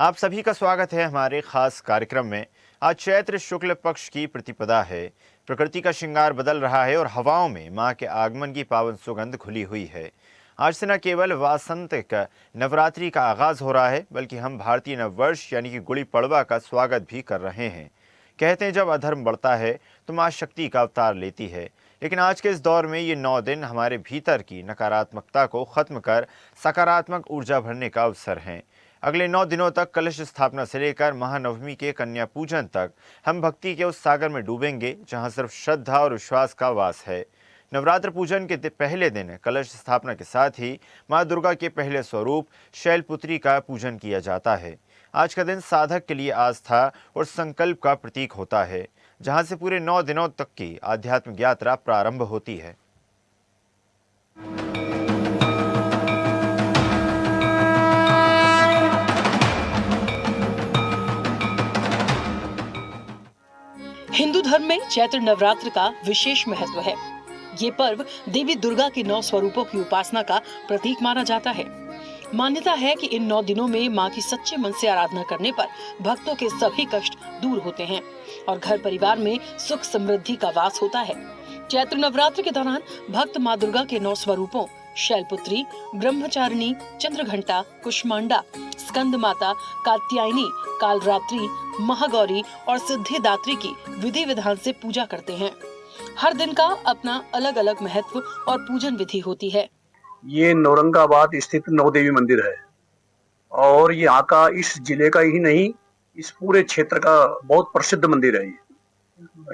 आप सभी का स्वागत है हमारे खास कार्यक्रम में। आज चैत्र शुक्ल पक्ष की प्रतिपदा है। प्रकृति का श्रृंगार बदल रहा है और हवाओं में मां के आगमन की पावन सुगंध घुली हुई है। आज से न केवल वासंतिक नवरात्रि का आगाज हो रहा है, बल्कि हम भारतीय नववर्ष यानी कि गुड़ी पड़वा का स्वागत भी कर रहे हैं। कहते हैं जब अधर्म बढ़ता है तो मां शक्ति का अवतार लेती है। लेकिन आज के इस दौर में ये 9 दिन हमारे भीतर की नकारात्मकता को खत्म कर सकारात्मक ऊर्जा भरने का अवसर हैं। अगले 9 दिनों तक कलश स्थापना से लेकर महानवमी के कन्या पूजन तक हम भक्ति के उस सागर में डूबेंगे जहां सिर्फ श्रद्धा और विश्वास का वास है। नवरात्र पूजन के पहले दिन कलश स्थापना के साथ ही मां दुर्गा के पहले स्वरूप शैलपुत्री का पूजन किया जाता है। आज का दिन साधक के लिए आस्था और संकल्प का प्रतीक होता है, जहां से पूरे 9 दिनों तक की आध्यात्मिक यात्रा प्रारंभ होती है। हिंदू धर्म में चैत्र नवरात्र का विशेष महत्व है। ये पर्व देवी दुर्गा के 9 स्वरूपों की उपासना का प्रतीक माना जाता है। मान्यता है कि इन 9 दिनों में मां की सच्चे मन से आराधना करने पर भक्तों के सभी कष्ट दूर होते हैं और घर परिवार में सुख समृद्धि का वास होता है। चैत्र नवरात्र के दौरान भक्त मां दुर्गा के 9 स्वरूपों शैलपुत्री, ब्रह्मचारिणी, चंद्रघंटा, कुष्मांडा, स्कंद माता, कात्यायनी, कालरात्रि, महागौरी और सिद्धिदात्री की विधि विधान से पूजा करते हैं। हर दिन का अपना अलग अलग महत्व और पूजन विधि होती है। ये औरंगाबाद स्थित नौ देवी मंदिर है और यहाँ का इस जिले का ही नहीं, इस पूरे क्षेत्र का बहुत प्रसिद्ध मंदिर है।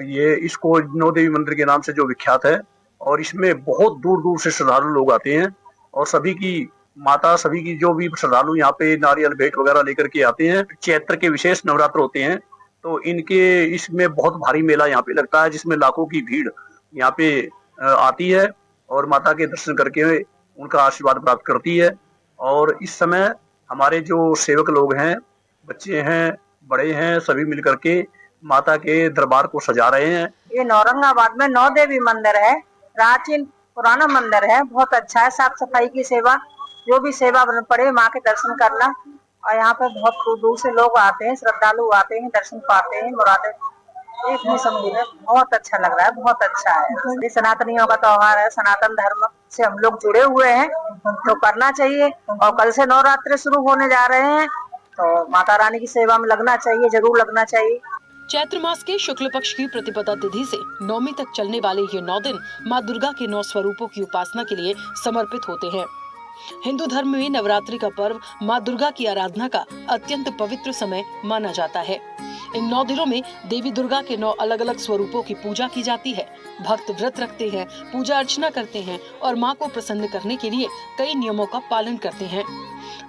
ये इसको नौ देवी मंदिर के नाम से जो विख्यात है और इसमें बहुत दूर दूर से श्रद्धालु लोग आते हैं और सभी की जो भी श्रद्धालु यहाँ पे नारियल भेंट वगैरह लेकर के आते हैं। चैत्र के विशेष नवरात्र होते हैं तो इनके इसमें बहुत भारी मेला यहाँ पे लगता है, जिसमें लाखों की भीड़ यहाँ पे आती है और माता के दर्शन करके उनका आशीर्वाद प्राप्त करती है। और इस समय हमारे जो सेवक लोग हैं, बच्चे हैं, बड़े हैं, सभी मिलकर के माता के दरबार को सजा रहे हैं। ये औरंगाबाद में 9 देवी मंदिर है, प्राचीन पुराना मंदिर है, बहुत अच्छा है। साफ सफाई की सेवा, जो भी सेवा पड़े माँ के दर्शन करना। और यहाँ पे बहुत दूर दूर से लोग आते हैं, श्रद्धालु आते हैं, दर्शन पाते हैं, मुरादें एक नहीं समझी है। बहुत अच्छा लग रहा है, बहुत अच्छा है। ये सनातनियों का त्योहार है, सनातन धर्म से हम लोग जुड़े हुए हैं तो करना चाहिए। और कल से नवरात्र शुरू होने जा रहे हैं तो माता रानी की सेवा में लगना चाहिए, जरूर लगना चाहिए। चैत्र मास के शुक्ल पक्ष की प्रतिपदा तिथि से नवमी तक चलने वाले ये 9 दिन मां दुर्गा के 9 स्वरूपों की उपासना के लिए समर्पित होते हैं। हिंदू धर्म में नवरात्रि का पर्व मां दुर्गा की आराधना का अत्यंत पवित्र समय माना जाता है। इन 9 दिनों में देवी दुर्गा के 9 अलग अलग स्वरूपों की पूजा की जाती है। भक्त व्रत रखते हैं, पूजा अर्चना करते हैं और मां को प्रसन्न करने के लिए कई नियमों का पालन करते हैं।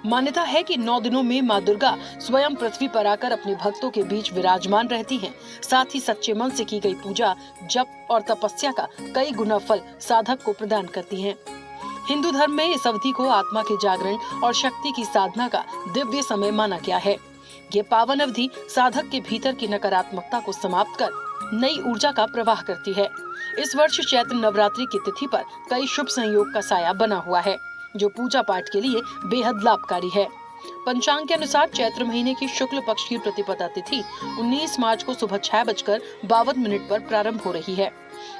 मान्यता है कि 9 दिनों में मां दुर्गा स्वयं पृथ्वी पर आकर अपने भक्तों के बीच विराजमान रहती हैं। साथ ही सच्चे मन से की गई पूजा, जप और तपस्या का कई गुना फल साधक को प्रदान करती हैं। हिंदू धर्म में इस अवधि को आत्मा के जागरण और शक्ति की साधना का दिव्य समय माना गया है। ये पावन अवधि साधक के भीतर की नकारात्मकता को समाप्त कर नई ऊर्जा का प्रवाह करती है। इस वर्ष चैत्र नवरात्रि की तिथि पर कई शुभ संयोग का साया बना हुआ है, जो पूजा पाठ के लिए बेहद लाभकारी है। पंचांग के अनुसार चैत्र महीने की शुक्ल पक्ष की प्रतिपदा तिथि 19 मार्च को सुबह 6:52 पर प्रारंभ हो रही है।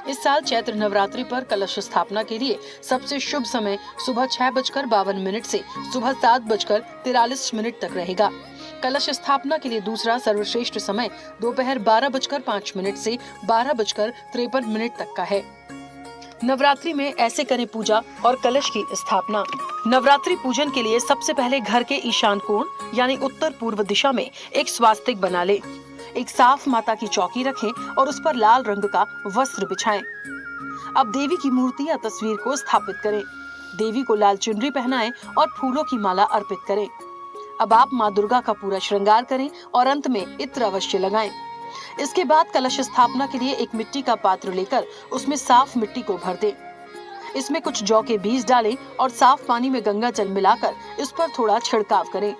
इस साल चैत्र नवरात्रि पर कलश स्थापना के लिए सबसे शुभ समय सुबह 6:52 से सुबह 7:43 तक रहेगा। कलश स्थापना के लिए दूसरा सर्वश्रेष्ठ समय दोपहर 12:05 से 12:53 तक का है। नवरात्रि में ऐसे करें पूजा और कलश की स्थापना। नवरात्रि पूजन के लिए सबसे पहले घर के ईशान कोण यानी उत्तर पूर्व दिशा में एक स्वास्तिक बना ले। एक साफ माता की चौकी रखें और उस पर लाल रंग का वस्त्र बिछाएं। अब देवी की मूर्ति या तस्वीर को स्थापित करें। देवी को लाल चुनरी पहनाएं और फूलों की माला अर्पित करें। अब आप माँ दुर्गा का पूरा श्रृंगार करें और अंत में इत्र अवश्य लगाएं। इसके बाद कलश स्थापना के लिए एक मिट्टी का पात्र लेकर उसमें साफ मिट्टी को भर दें। इसमें कुछ जौ के बीज डालें और साफ पानी में गंगा जल मिलाकर इस पर थोड़ा छिड़काव करें।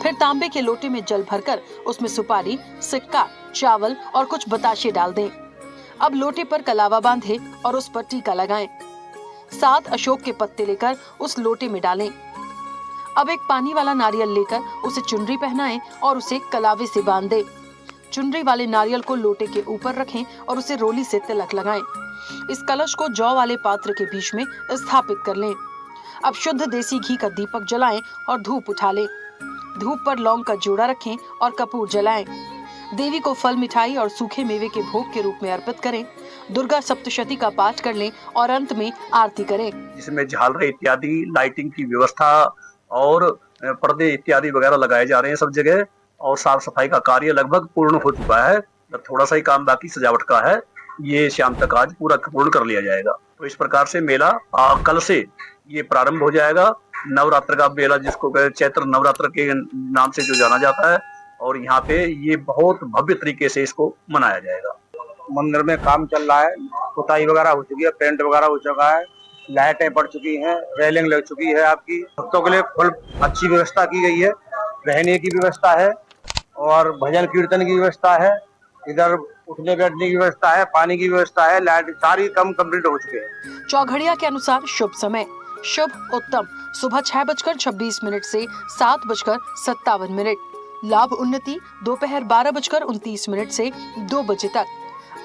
फिर तांबे के लोटे में जल भरकर उसमें सुपारी, सिक्का, चावल और कुछ बताशे डाल दें। अब लोटे पर कलावा बांधे और उस पर टीका लगाएं। 7 अशोक के पत्ते लेकर उस लोटे में डालें। अब एक पानी वाला नारियल लेकर उसे चुनरी पहनाएं और उसे कलावे से बांध दें। चुनरी वाले नारियल को लोटे के ऊपर रखें और उसे रोली से तिलक लगाएं। इस कलश को जौ वाले पात्र के बीच में स्थापित कर लें। अब शुद्ध देसी घी का दीपक जलाएं और धूप उठा लें। धूप पर लौंग का जोड़ा रखें और कपूर जलाएं। देवी को फल, मिठाई और सूखे मेवे के भोग के रूप में अर्पित करें। दुर्गा सप्तशती का पाठ कर लें और अंत में आरती करें। जिसमें झालर इत्यादि, लाइटिंग की व्यवस्था और पर्दे इत्यादि वगैरह लगाए जा रहे हैं सब जगह, और साफ सफाई का कार्य लगभग पूर्ण हो चुका है। थोड़ा सा ही काम बाकी सजावट का है, ये शाम तक आज पूरा पूर्ण कर लिया जाएगा। तो इस प्रकार से मेला कल से ये प्रारंभ हो जाएगा। नवरात्र का मेला, जिसको चैत्र नवरात्र के नाम से जो जाना जाता है, और यहाँ पे ये बहुत भव्य तरीके से इसको मनाया जाएगा। मंदिर में काम चल रहा है, पुताई वगैरह हो चुकी है, पेंट वगैरह हो चुका है, लाइटें पड़ चुकी हैं, रेलिंग लग चुकी है। आपकी भक्तों के लिए फुल अच्छी व्यवस्था की गई है, रहने की व्यवस्था है और भजन कीर्तन की व्यवस्था है। इधर उठने बैठने की व्यवस्था है, पानी की व्यवस्था है, लाइट सारी कम कंप्लीट हो चुके हैं। चौघड़िया के अनुसार शुभ समय शुभ उत्तम सुबह 6:26 से 7:57। लाभ उन्नति दोपहर 12:29 से 2 बजे तक।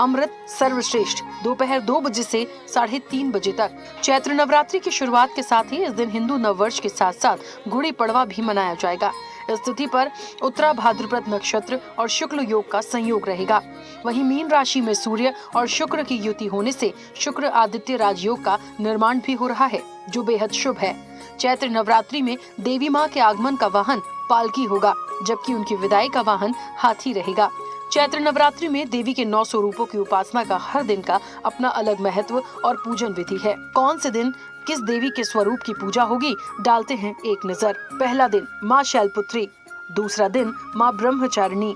अमृत सर्वश्रेष्ठ दोपहर 2 बजे से 3:30 बजे तक। चैत्र नवरात्रि की शुरुआत के साथ ही इस दिन हिंदू नववर्ष के साथ साथ गुड़ी पड़वा भी मनाया जाएगा। इस तिथि पर उत्तरा भाद्रपद नक्षत्र और शुक्ल योग का संयोग रहेगा। वहीं मीन राशि में सूर्य और शुक्र की युति होने से शुक्र आदित्य राजयोग का निर्माण भी हो रहा है, जो बेहद शुभ है। चैत्र नवरात्रि में देवी माँ के आगमन का वाहन पालकी होगा, जबकि उनकी विदाई का वाहन हाथी रहेगा। चैत्र नवरात्रि में देवी के 9 स्वरूपों की उपासना का हर दिन का अपना अलग महत्व और पूजन विधि है। कौन से दिन किस देवी के स्वरूप की पूजा होगी, डालते हैं एक नजर। पहला दिन माँ शैलपुत्री, दूसरा दिन माँ ब्रह्मचारिणी,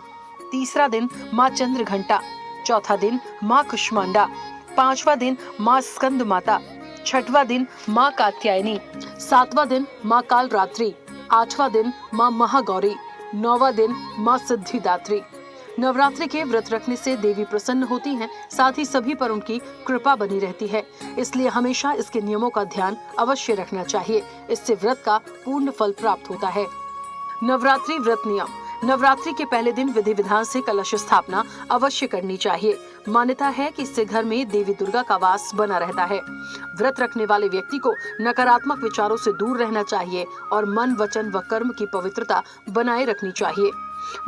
तीसरा दिन माँ चंद्रघंटा, चौथा दिन माँ कुष्मांडा, पांचवा दिन माँ स्कंद माता, छठवां दिन माँ कात्यायनी, सातवां दिन माँ कालरात्रि, आठवां दिन माँ महागौरी, नौवां दिन माँ सिद्धिदात्री। नवरात्रि के व्रत रखने से देवी प्रसन्न होती हैं, साथ ही सभी पर उनकी कृपा बनी रहती है। इसलिए हमेशा इसके नियमों का ध्यान अवश्य रखना चाहिए। इससे व्रत का पूर्ण फल प्राप्त होता है। नवरात्रि व्रत नियम। नवरात्रि के पहले दिन विधि विधान से कलश स्थापना अवश्य करनी चाहिए। मान्यता है कि इससे घर में देवी दुर्गा का वास बना रहता है। व्रत रखने वाले व्यक्ति को नकारात्मक विचारों से दूर रहना चाहिए और मन, वचन व कर्म की पवित्रता बनाए रखनी चाहिए।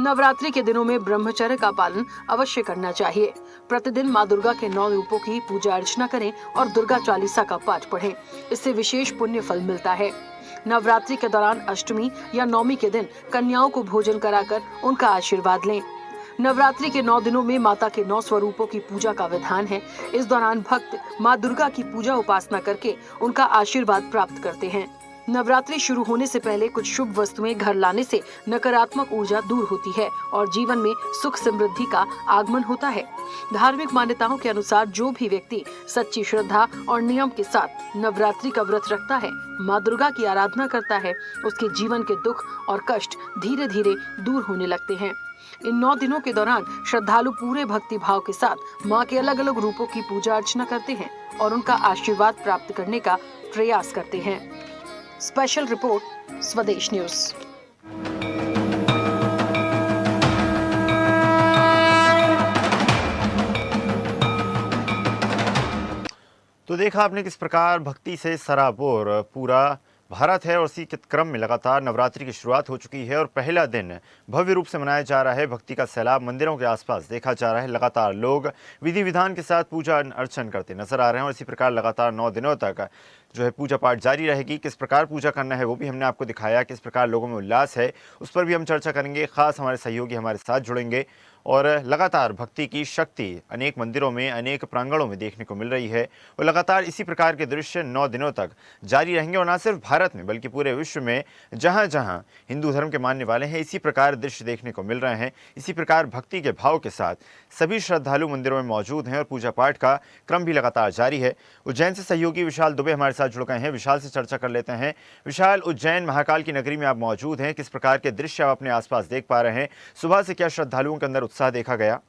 नवरात्रि के दिनों में ब्रह्मचर्य का पालन अवश्य करना चाहिए। प्रतिदिन माँ दुर्गा के 9 रूपों की पूजा अर्चना करें और दुर्गा चालीसा का पाठ पढ़ें। इससे विशेष पुण्य फल मिलता है। नवरात्रि के दौरान अष्टमी या नवमी के दिन कन्याओं को भोजन कराकर उनका आशीर्वाद लें। नवरात्रि के 9 दिनों में माता के 9 स्वरूपों की पूजा का विधान है। इस दौरान भक्त माँ दुर्गा की पूजा उपासना करके उनका आशीर्वाद प्राप्त करते हैं। नवरात्रि शुरू होने से पहले कुछ शुभ वस्तुएं घर लाने से नकारात्मक ऊर्जा दूर होती है और जीवन में सुख समृद्धि का आगमन होता है। धार्मिक मान्यताओं के अनुसार जो भी व्यक्ति सच्ची श्रद्धा और नियम के साथ नवरात्रि का व्रत रखता है, माँ दुर्गा की आराधना करता है, उसके जीवन के दुख और कष्ट धीरे धीरे दूर होने लगते हैं। इन 9 दिनों के दौरान श्रद्धालु पूरे भक्ति भाव के साथ माँ के अलग अलग रूपों की पूजा अर्चना करते हैं और उनका आशीर्वाद प्राप्त करने का प्रयास करते हैं। स्पेशल रिपोर्ट, स्वदेश न्यूज। तो देखा आपने किस प्रकार भक्ति से सराबोर पूरा भारत है और इसी के क्रम में लगातार नवरात्रि की शुरुआत हो चुकी है और पहला दिन भव्य रूप से मनाया जा रहा है। भक्ति का सैलाब मंदिरों के आसपास देखा जा रहा है। लगातार लोग विधि विधान के साथ पूजा अर्चन करते नजर आ रहे हैं और इसी प्रकार लगातार 9 दिनों तक जो है पूजा पाठ जारी रहेगी। किस प्रकार पूजा करना है वो भी हमने आपको दिखाया, किस प्रकार लोगों में उल्लास है उस पर भी हम चर्चा करेंगे। खास हमारे सहयोगी हमारे साथ जुड़ेंगे और लगातार भक्ति की शक्ति अनेक मंदिरों में, अनेक प्रांगणों में देखने को मिल रही है और लगातार इसी प्रकार के दृश्य 9 दिनों तक जारी रहेंगे और न सिर्फ भारत में बल्कि पूरे विश्व में जहां जहां हिंदू धर्म के मानने वाले हैं इसी प्रकार दृश्य देखने को मिल रहे हैं। इसी प्रकार भक्ति के भाव के साथ सभी श्रद्धालु मंदिरों में मौजूद हैं और पूजा पाठ का क्रम भी लगातार जारी है। उज्जैन से सहयोगी विशाल दुबे हमारे साथ जुड़ गए हैं। विशाल से चर्चा कर लेते हैं। विशाल, उज्जैन महाकाल की नगरी में आप मौजूद हैं, किस प्रकार के दृश्य आप अपने आसपास देख पा रहे हैं? सुबह से क्या श्रद्धालुओं के अंदर उत्साह देखा गया?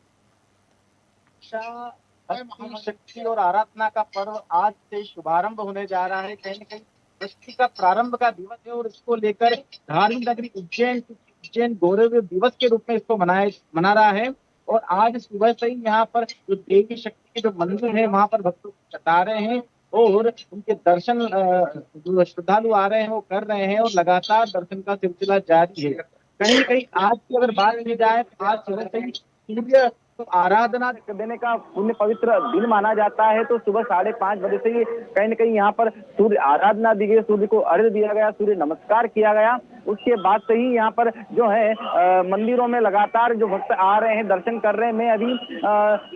भक्ति, शक्ति और आराधना का पर्व आज से शुभारंभ होने जा रहा है। कहीं न कहीं दृष्टि का प्रारंभ का दिवस है और इसको लेकर धार्मिक नगरी उज्जैन गौरव दिवस के रूप में इसको मना रहा है। और आज सुबह से ही यहाँ पर जो देवी शक्ति के जो मंदिर है वहां पर भक्तों को चढ़ा रहे हैं और उनके दर्शन जो श्रद्धालु आ रहे हैं वो कर रहे हैं और लगातार दर्शन का सिलसिला जारी है। कहीं कहीं आज की अगर बात की जाए तो आज सुबह से ही सूर्य तो आराधना देने का पुण्य पवित्र दिन माना जाता है। तो सुबह 5:30 बजे से ही कहीं न कहीं यहाँ पर सूर्य आराधना दी गई, सूर्य को अर्घ्य दिया गया, सूर्य नमस्कार किया गया। उसके बाद से ही यहाँ पर जो है मंदिरों में लगातार जो भक्त आ रहे हैं, दर्शन कर रहे हैं। मैं अभी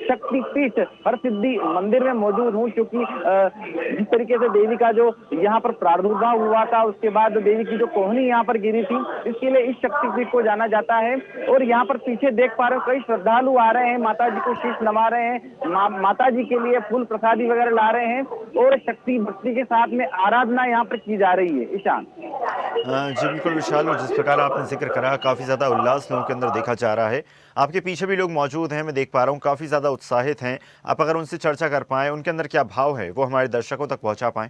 शक्तिपीठ हरसिद्धि मंदिर में मौजूद हूँ, क्योंकि जिस तरीके से देवी का जो यहाँ पर प्रादुर्भाव हुआ था, उसके बाद देवी की जो कोहनी यहाँ पर गिरी थी, इसके लिए इस शक्तिपीठ को जाना जाता है। और यहाँ पर पीछे देख पा रहे हो कई श्रद्धालु आ रहे हैं, माता जी को शीश नवा रहे हैं, माता जी के लिए फूल प्रसादी वगैरह ला रहे हैं और शक्ति भक्ति के साथ में आराधना यहाँ पर की जा रही है। ईशान जी बिल्कुल विशाल, और जिस प्रकार आपने जिक्र करा, काफ़ी ज़्यादा उल्लास लोगों के अंदर देखा जा रहा है। आपके पीछे भी लोग मौजूद हैं, मैं देख पा रहा हूँ, काफ़ी ज़्यादा उत्साहित हैं। आप अगर उनसे चर्चा कर पाएँ, उनके अंदर क्या भाव है, वो हमारे दर्शकों तक पहुँचा पाएँ।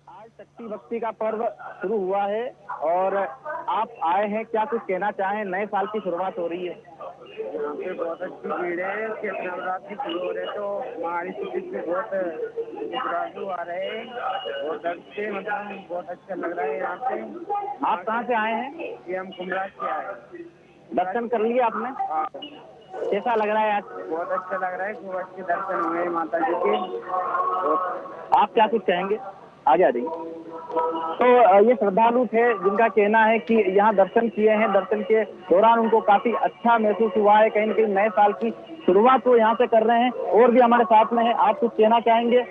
आज शक्ति भक्ति का पर्व शुरू हुआ है और आप आए हैं, क्या कुछ कहना चाहें? नए साल की शुरुआत हो रही है, यहाँ पे बहुत अच्छी भीड़ है। नवरात्रि शुरू हो रहे तो हमारी सिटी में बहुत श्रद्धालु आ रहे हैं और दर्द से मतलब बहुत अच्छा लग रहा है यहाँ पे। आप कहाँ से आए हैं? ये हम कुमराज से आए हैं। दर्शन कर लिए आपने? हाँ, कैसा लग रहा है आज? बहुत अच्छा लग रहा है, खूब अच्छे दर्शन हुए माता जी के। आप क्या कुछ कहेंगे? आगे आ जाइए। तो ये श्रद्धालु थे जिनका कहना है कि यहाँ दर्शन किए हैं, दर्शन के दौरान उनको काफी अच्छा महसूस हुआ है। कहीं न कहीं नए साल की शुरुआत वो यहाँ से कर रहे हैं। और भी हमारे साथ में है, आप कुछ कहना चाहेंगे?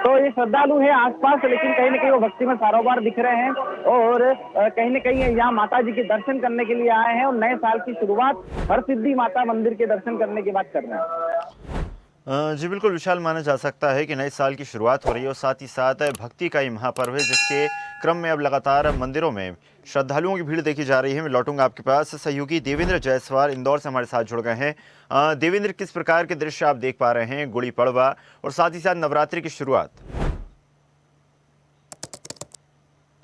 तो ये श्रद्धालु है आसपास, लेकिन कहीं न कहीं वो भक्ति में सारोबार दिख रहे हैं और कहीं न कहीं यहाँ माता जी के दर्शन करने के लिए आए हैं और नए साल की शुरुआत हरसिद्धि माता मंदिर के दर्शन करने के बाद कर रहे हैं। जी बिल्कुल विशाल, माना जा सकता है कि नए साल की शुरुआत हो रही है और साथ ही साथ भक्ति का ये महापर्व है, जिसके क्रम में अब लगातार मंदिरों में श्रद्धालुओं की भीड़ देखी जा रही है। मैं लौटूंगा आपके पास। सहयोगी देवेंद्र जायसवाल इंदौर से हमारे साथ जुड़ गए हैं। देवेंद्र, किस प्रकार के दृश्य आप देख पा रहे हैं गुड़ी पड़वा और साथ ही साथ नवरात्रि की शुरुआत?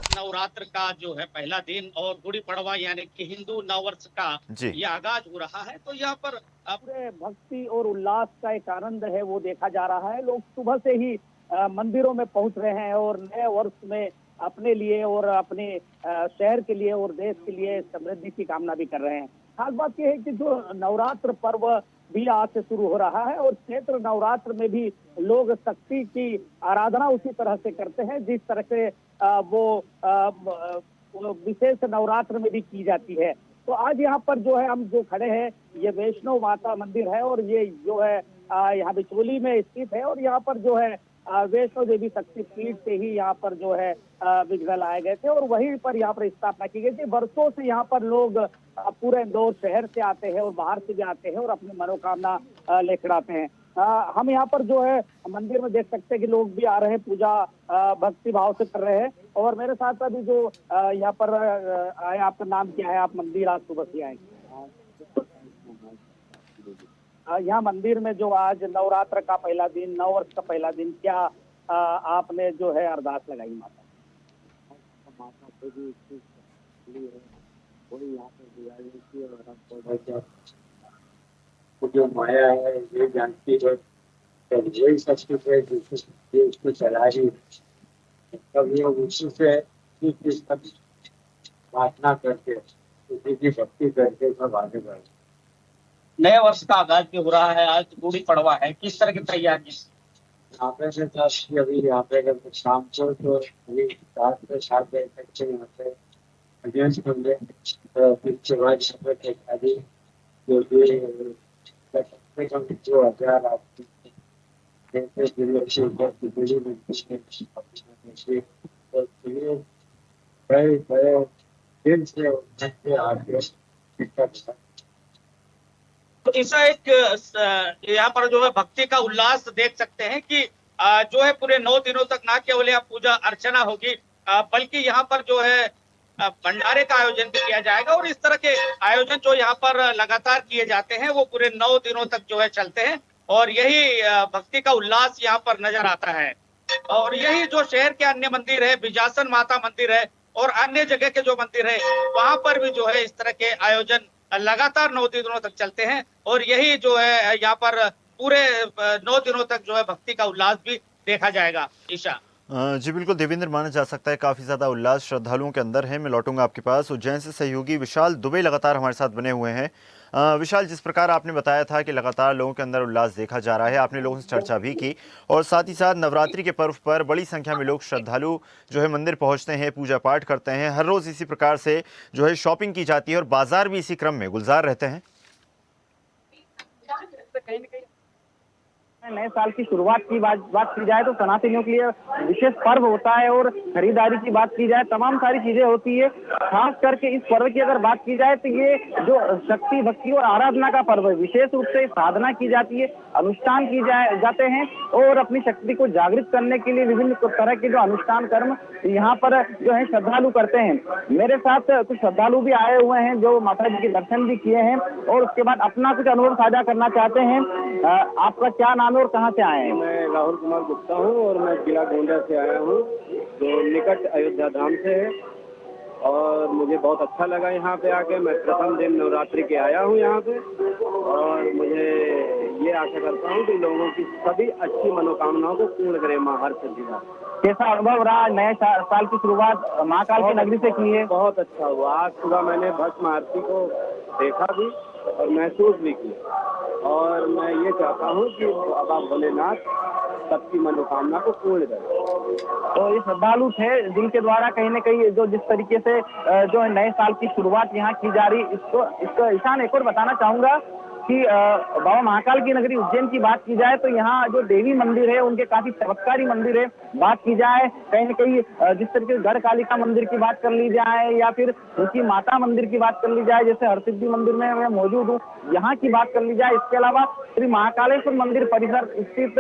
नवरात्र का जो है पहला दिन और गुड़ी पड़वा यानी कि हिंदू नववर्ष का ये आगाज हो रहा है। तो यहाँ पर पूरे भक्ति और उल्लास का एक आनंद है वो देखा जा रहा है। लोग सुबह से ही मंदिरों में पहुंच रहे हैं और नए वर्ष में अपने लिए और अपने शहर के लिए और देश के लिए समृद्धि की कामना भी कर रहे हैं। खास बात यह है कि जो नवरात्र पर्व भी आज से शुरू हो रहा है और चैत्र नवरात्र में भी लोग शक्ति की आराधना उसी तरह से करते हैं जिस तरह से वो विशेष नवरात्र में भी की जाती है। तो आज यहाँ पर जो है हम जो खड़े हैं, ये वैष्णो माता मंदिर है और ये जो है यहाँ बिचौली में स्थित है। और यहाँ पर जो है वैष्णो देवी शक्तिपीठ से ही यहाँ पर जो है विग्रह लाए गए थे और वहीं पर यहाँ पर स्थापना की गई थी। वर्षों से यहाँ पर लोग पूरे इंदौर शहर से आते हैं और बाहर से भी आते हैं और अपनी मनोकामना लेकर आते हैं। हम यहाँ पर जो है मंदिर में देख सकते हैं कि लोग भी आ रहे हैं, पूजा भक्ति भाव से कर रहे हैं। और मेरे साथ अभी जो यहाँ पर आए, आपका नाम क्या है? आप मंदिर आज सुबह से आए? यहाँ मंदिर में जो आज नवरात्र का पहला दिन, नववर्ष का पहला दिन, क्या आपने जो है अरदास लगाई माता? जो माया है ये जानती है, तो वही सब कुछ है जो उसको चला ही, तब ये उसी से प्रार्थना करके, उसी की भक्ति करके सब आगे बढ़े। नए वर्ष का आगाज भी हो रहा है, आज गुड़ी पड़वा है, किस तरह की तैयारी? यहाँ पे से अभी यहाँ पे अगर शाम को तो अभी 7 से 7 बजे तक से यहाँ पे अध्ययन होंगे। तो फिर के बाद यहाँ पे आदि जो भी जो 1000 आपकी तो ऐसा एक यहाँ पर जो है भक्ति का उल्लास देख सकते हैं कि जो है पूरे 9 दिनों तक ना केवल यहाँ पूजा अर्चना होगी, बल्कि यहाँ पर जो है भंडारे का आयोजन भी किया जाएगा। और इस तरह के आयोजन जो यहाँ पर लगातार किए जाते हैं वो पूरे 9 दिनों तक जो है चलते हैं और यही भक्ति का उल्लास यहाँ पर नजर आता है। और यही जो शहर के अन्य मंदिर है, बिजासन माता मंदिर है और अन्य जगह के जो मंदिर है, वहां पर भी जो है इस तरह के आयोजन लगातार 9 दिनों तक चलते हैं और यही जो है यहाँ पर पूरे 9 दिनों तक जो है भक्ति का उल्लास भी देखा जाएगा। ईशा। जी बिल्कुल देवेंद्र, माना जा सकता है काफ़ी ज़्यादा उल्लास श्रद्धालुओं के अंदर है। मैं लौटूंगा आपके पास। उज्जैन से सहयोगी विशाल दुबे लगातार हमारे साथ बने हुए हैं। विशाल, जिस प्रकार आपने बताया था कि लगातार लोगों के अंदर उल्लास देखा जा रहा है, आपने लोगों से चर्चा भी की और साथ ही साथ नवरात्रि के पर्व पर बड़ी संख्या में लोग श्रद्धालु जो है मंदिर पहुंचते हैं, पूजा पाठ करते हैं। हर रोज़ इसी प्रकार से जो है शॉपिंग की जाती है और बाजार भी इसी क्रम में गुलजार रहते हैं। नए साल की शुरुआत की बात की जाए तो सनातनियों के लिए विशेष पर्व होता है और खरीदारी की बात की जाए तमाम सारी चीजें होती है। खास करके इस पर्व की अगर बात की जाए तो ये जो शक्ति भक्ति और आराधना का पर्व है, विशेष रूप से साधना की जाती है, अनुष्ठान की जाते हैं और अपनी शक्ति को जागृत करने के लिए विभिन्न तरह के जो अनुष्ठान कर्म यहाँ पर जो है श्रद्धालु करते हैं। मेरे साथ कुछ श्रद्धालु भी आए हुए हैं जो माता जी के दर्शन भी किए हैं और उसके बाद अपना कुछ अनुभव साझा करना चाहते हैं। आपका क्या नाम है और कहाँ से आए हैं? मैं राहुल कुमार गुप्ता हूँ और मैं जिला गोंडा से आया हूँ, जो निकट अयोध्या धाम से है और मुझे बहुत अच्छा लगा यहाँ पे आके। मैं प्रथम दिन नवरात्रि के आया हूँ यहाँ पे और मुझे ये आशा करता हूँ कि लोगों की सभी अच्छी मनोकामनाओं को पूर्ण करे माँ हर सिद्धिदाता। कैसा अनुभव रहा? नए साल की शुरुआत महाकाल की नगरी से की है। बहुत अच्छा हुआ। आज सुबह मैंने भस्म आरती को देखा भी और महसूस भी किया और मैं ये चाहता हूँ कि बाबा भोलेनाथ सबकी मनोकामना को पूर्ण करें। तो ये श्रद्धालु थे जिनके द्वारा कहीं न कहीं जो जिस तरीके से जो है नए साल की शुरुआत यहाँ की जा रही, इसको ईशान एक और बताना चाहूंगा कि बाबा महाकाल की नगरी उज्जैन की बात की जाए तो यहाँ जो देवी मंदिर है उनके काफी चमत्कारी मंदिर है। बात की जाए कहीं न कहीं जिस तरीके से गढ़ कालिका मंदिर की बात कर ली जाए या फिर उनकी माता मंदिर की बात कर ली जाए, जैसे हरसिद्धि मंदिर में मैं मौजूद हूँ, यहाँ की बात कर ली जाए। इसके अलावा श्री महाकालेश्वर मंदिर परिसर स्थित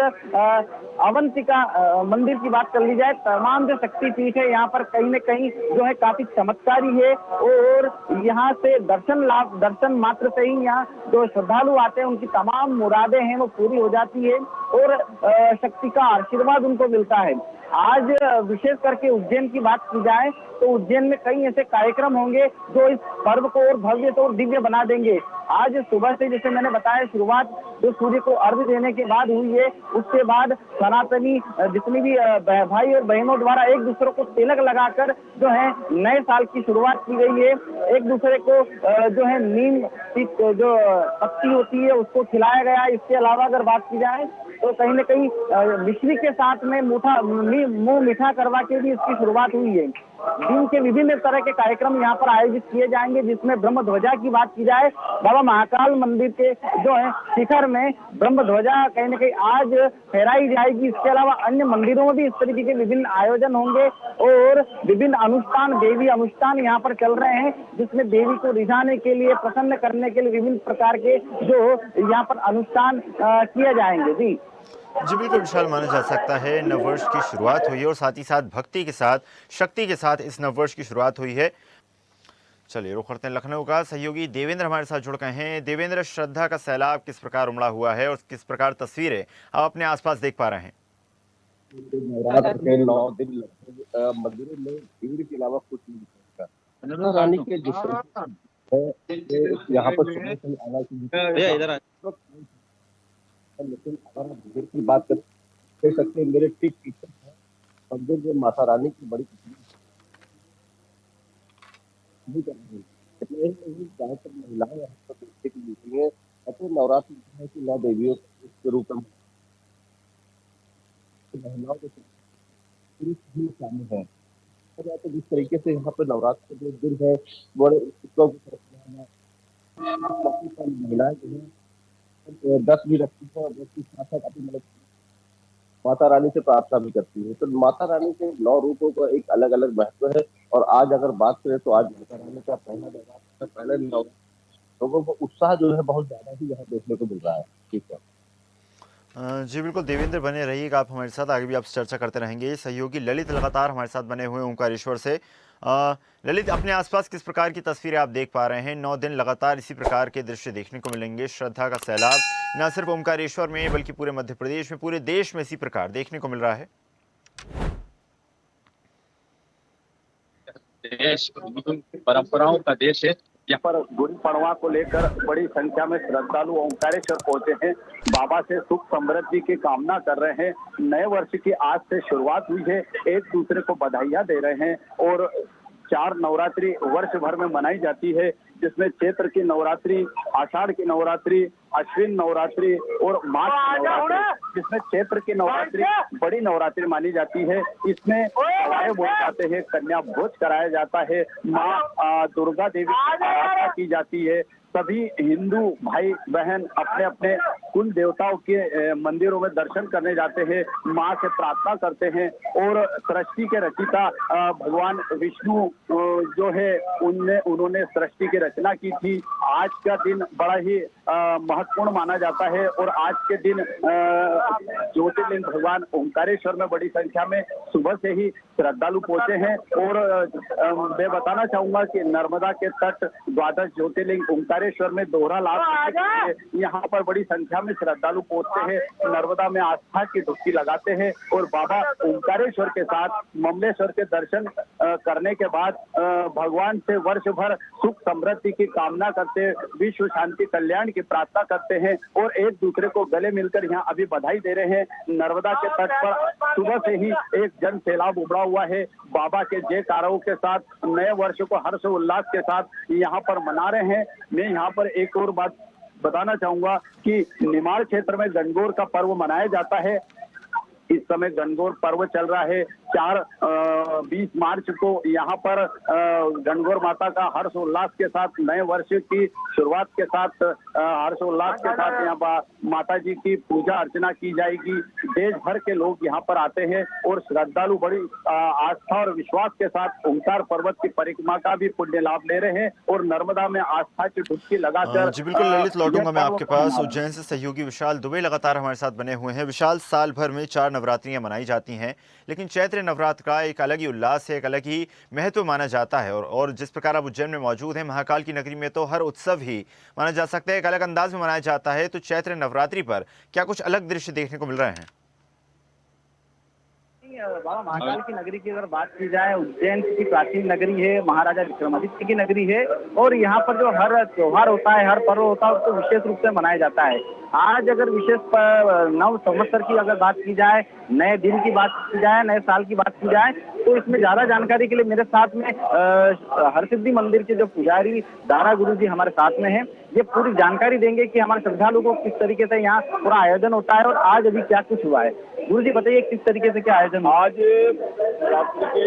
अवंतिका मंदिर की बात कर ली जाए, तमाम जो शक्तिपीठ है यहाँ पर कहीं न कहीं जो है काफी चमत्कारी है और यहाँ से दर्शन मात्र से ही यहाँ जो श्रद्धालु आते हैं उनकी तमाम मुरादें हैं वो पूरी हो जाती है और शक्ति का आशीर्वाद उनको मिलता है। आज विशेष करके उज्जैन की बात की जाए तो उज्जैन में कई ऐसे कार्यक्रम होंगे जो इस पर्व को और भव्य और दिव्य बना देंगे। आज सुबह से जैसे मैंने बताया शुरुआत जो सूर्य को अर्घ्य देने के बाद हुई है, उसके बाद सनातनी जितनी भी भाई और बहनों द्वारा एक दूसरे को तिलक लगाकर जो है नए साल की शुरुआत की गई है। एक दूसरे को जो है नीम की जो पत्ती होती है उसको खिलाया गया। इसके अलावा अगर बात की जाए तो कहीं न कहीं मिश्री के साथ में मुंह मीठा करवा के भी इसकी शुरुआत हुई है। दिन के विभिन्न तरह के कार्यक्रम यहाँ पर आयोजित किए जाएंगे, जिसमें ब्रह्म ध्वजा की बात की जाए बाबा महाकाल मंदिर के जो है शिखर में ब्रह्म ध्वजा कहीं न कहीं आज फहराई जाएगी। इसके अलावा अन्य मंदिरों में भी इस तरीके के विभिन्न आयोजन होंगे और विभिन्न अनुष्ठान देवी अनुष्ठान यहाँ पर चल रहे हैं, जिसमें देवी को रिझाने के लिए प्रसन्न करने के लिए विभिन्न प्रकार के जो यहाँ पर अनुष्ठान किए जाएंगे। जी बिल्कुल विशाल, माना जा सकता है नववर्ष की शुरुआत हुई है और साथ ही साथ भक्ति के साथ शक्ति के साथ इस नववर्ष की शुरुआत हुई है। चलिए रुख करते हैं लखनऊ का। सहयोगी देवेंद्र हमारे साथ जुड़ गए हैं। देवेंद्र, श्रद्धा का सैलाब किस प्रकार उमड़ा हुआ है और किस प्रकार तस्वीरें आप अपने आसपास देख पा रहे हैं? नवरात्र के 9 दिन मंदिरों में भीड़ के अलावा कुछ नहीं दिखता। रानी के यहाँ पर आना लेकिन अगर आप भीड़ की बात कर सकते हैं, मेरे ठीक पीछे मंदिर जो माता रानी की बड़ी ज्यादातर महिलाएं यहाँ पर देखने को मिलती है। तो नवरात्र की 9 देवियों के रूप में महिलाओं के पुरुष भी शामिल है। तो जिस तरीके से यहाँ पर नवरात्र के जो दिन है बड़े महिलाएं जो है 10 भी रखती है और 10 के साथ साथ अपनी मतलब माता रानी से प्रार्थना भी करती है। तो माता रानी के 9 रूपों का एक अलग अलग महत्व है और आज अगर बात करें तो आज माता रानी का पहले लोगों को उत्साह जो है बहुत ज्यादा ही यहाँ देखने को मिल रहा है। ठीक है जी बिल्कुल देवेंद्र, बने रहिएगा आप हमारे साथ, आगे भी आपसे चर्चा करते रहेंगे। सहयोगी ललित लगातार हमारे साथ बने हुए ओंकारेश्वर से। ललित, अपने आसपास किस प्रकार की तस्वीरें आप देख पा रहे हैं? 9 दिन लगातार इसी प्रकार के दृश्य देखने को मिलेंगे। श्रद्धा का सैलाब न सिर्फ ओंकारेश्वर में बल्कि पूरे मध्य प्रदेश में, पूरे देश में इसी प्रकार देखने को मिल रहा है। देश हिंदू परंपराओं का देश है। यहाँ पर गुड़ी पड़वा को लेकर बड़ी संख्या में श्रद्धालु ओंकारेश्वर पहुंचे हैं। बाबा से सुख समृद्धि की कामना कर रहे हैं। नए वर्ष की आज से शुरुआत हुई है, एक दूसरे को बधाइयां दे रहे हैं। और 4 नवरात्रि वर्ष भर में मनाई जाती है, जिसमें चैत्र की नवरात्रि, आषाढ़ की नवरात्रि, अश्विन नवरात्रि और माघ की नवरात्रि, जिसमें चैत्र की नवरात्रि बड़ी नवरात्रि मानी जाती है। इसमें सवाए बोले जाते हैं, कन्या भोज कराया जाता है, माँ दुर्गा देवी की आराधना की जाती है। सभी हिंदू भाई बहन अपने अपने कुल देवताओं के मंदिरों में दर्शन करने जाते हैं, माँ से प्रार्थना करते हैं। और सृष्टि के रचिता भगवान विष्णु जो है उन्होंने सृष्टि की रचना की थी। आज का दिन बड़ा ही महत्वपूर्ण माना जाता है और आज के दिन ज्योतिर्लिंग भगवान ओंकारेश्वर में बड़ी संख्या में सुबह से ही श्रद्धालु पहुंचे हैं। और मैं बताना चाहूंगा कि नर्मदा के तट द्वादश ज्योतिर्लिंग ओंकारेश्वर में दोहरा लाभ यहाँ पर बड़ी संख्या में श्रद्धालु पहुंचते हैं, नर्मदा में आस्था की डुबकी लगाते हैं और बाबा ओंकारेश्वर के साथ ममलेश्वर के दर्शन करने के बाद भगवान से वर्ष भर सुख समृद्धि की कामना करते, विश्व शांति कल्याण की प्रार्थना करते हैं और एक दूसरे को गले मिलकर यहाँ अभी बधाई दे रहे हैं। नर्मदा के तट पर सुबह से ही एक जन सैलाब उमड़ा हुआ है। बाबा के जयकारों के साथ नए वर्ष को हर्ष उल्लास के साथ यहाँ पर मना रहे हैं। मैं यहाँ पर एक और बात बताना चाहूंगा कि निमाड़ क्षेत्र में गणगौर का पर्व मनाया जाता है। इस समय गणगौर पर्व चल रहा है। 20 मार्च को यहाँ पर गणगौर माता का हर्ष उल्लास के साथ नए वर्ष की शुरुआत के साथ हर्ष उल्लास के साथ यहाँ पर माता जी की पूजा अर्चना की जाएगी। देश भर के लोग यहाँ पर आते हैं और श्रद्धालु बड़ी आस्था और विश्वास के साथ ओंकार पर्वत की परिक्रमा का भी पुण्य लाभ ले रहे हैं और नर्मदा में आस्था की डुबकी लगाकर जी बिल्कुल ललित, लौटूंगा मैं आपके पास। उज्जैन से सहयोगी विशाल दुबे लगातार हमारे साथ बने हुए हैं। विशाल, साल भर में 4 नवरात्रियां मनाई जाती हैं, लेकिन चैत्र नवरात्र का एक अलग ही उल्लास है, एक अलग ही महत्व माना जाता है। और जिस प्रकार आप उज्जैन में मौजूद हैं, महाकाल की नगरी में तो हर उत्सव ही माना जा सकता है एक अलग अंदाज में मनाया जाता है। तो चैत्र नवरात्रि पर क्या कुछ अलग दृश्य देखने को मिल रहे हैं? बाबा महाकाल की नगरी की अगर बात की जाए, उज्जैन की प्राचीन नगरी है, महाराजा विक्रमादित्य की नगरी है और यहाँ पर जो हर त्योहार होता है, हर पर्व होता है, उसको विशेष रूप से मनाया जाता है। आज अगर विशेष नव संवत्सर की अगर बात की जाए, नए दिन की बात की जाए, नए साल की बात की जाए, तो इसमें ज्यादा जानकारी के लिए मेरे साथ में हरसिद्धि मंदिर के जो पुजारी दारा गुरु जी हमारे साथ में हैं। ये पूरी जानकारी देंगे कि हमारे श्रद्धालु को किस तरीके से यहाँ पूरा आयोजन होता है और आज अभी क्या कुछ हुआ है। गुरु जी बताइए किस तरीके से क्या आयोजन? आज रात्रि के